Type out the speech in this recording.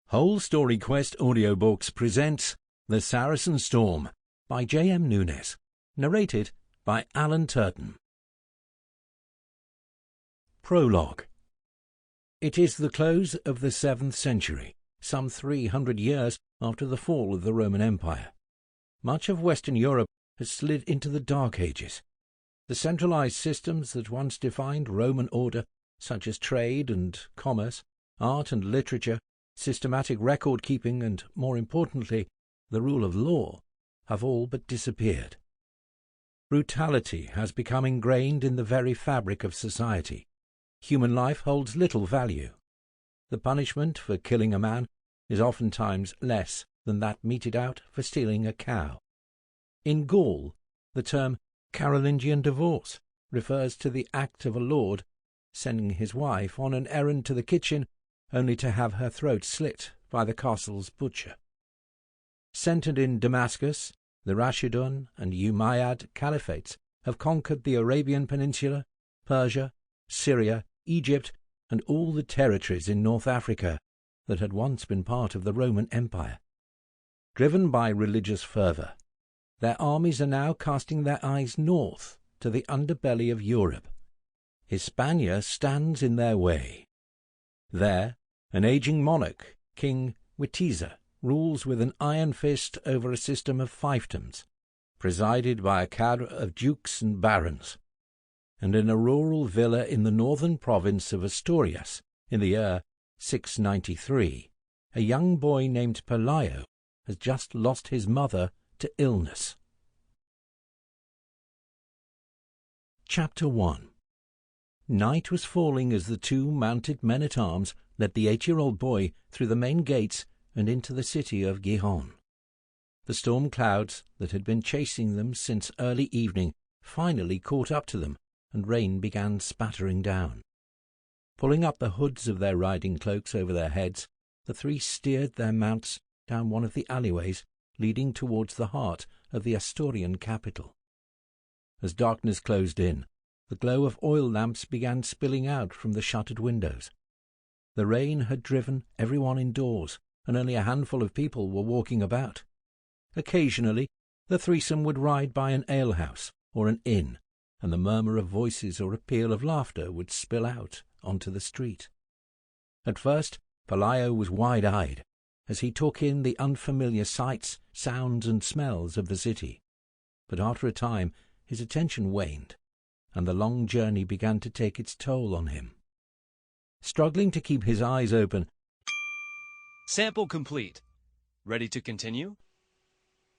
Whole Story Quest Audiobooks presents The Saracen Storm by M Nunez, narrated by Alan Turton. Prologue. It is the close of the 7th century, some 300 years after the fall of the Roman Empire. Much of Western Europe has slid into the Dark Ages. The centralized systems that once defined Roman order, such as trade and commerce, art and literature, systematic record-keeping and, more importantly, the rule of law, have all but disappeared. Brutality has become ingrained in the very fabric of society. Human life holds little value. The punishment for killing a man is oftentimes less than that meted out for stealing a cow. In Gaul, the term Carolingian divorce refers to the act of a lord sending his wife on an errand to the kitchen only to have her throat slit by the castle's butcher. Centered in Damascus, the Rashidun and Umayyad caliphates have conquered the Arabian Peninsula, Persia, Syria, Egypt, and all the territories in North Africa that had once been part of the Roman Empire. Driven by religious fervour, their armies are now casting their eyes north to the underbelly of Europe. Hispania stands in their way. There, an aging monarch, King Witiza, rules with an iron fist over a system of fiefdoms, presided by a cadre of dukes and barons. And in a rural villa in the northern province of Asturias, in the year 693, a young boy named Pelayo has just lost his mother to illness. Chapter 1. Night was falling as the two mounted men-at-arms led the 8-year-old boy through the main gates and into the city of Gijón. The storm clouds that had been chasing them since early evening finally caught up to them, and rain began spattering down. Pulling up the hoods of their riding cloaks over their heads, the three steered their mounts down one of the alleyways leading towards the heart of the Asturian capital. As darkness closed in, the glow of oil lamps began spilling out from the shuttered windows. The rain had driven everyone indoors, and only a handful of people were walking about. Occasionally, the threesome would ride by an alehouse or an inn, and the murmur of voices or a peal of laughter would spill out onto the street. At first, Pelayo was wide-eyed as he took in the unfamiliar sights, sounds, and smells of the city. But after a time, his attention waned, and the long journey began to take its toll on him. Struggling to keep his eyes open, Sample complete. Ready to continue?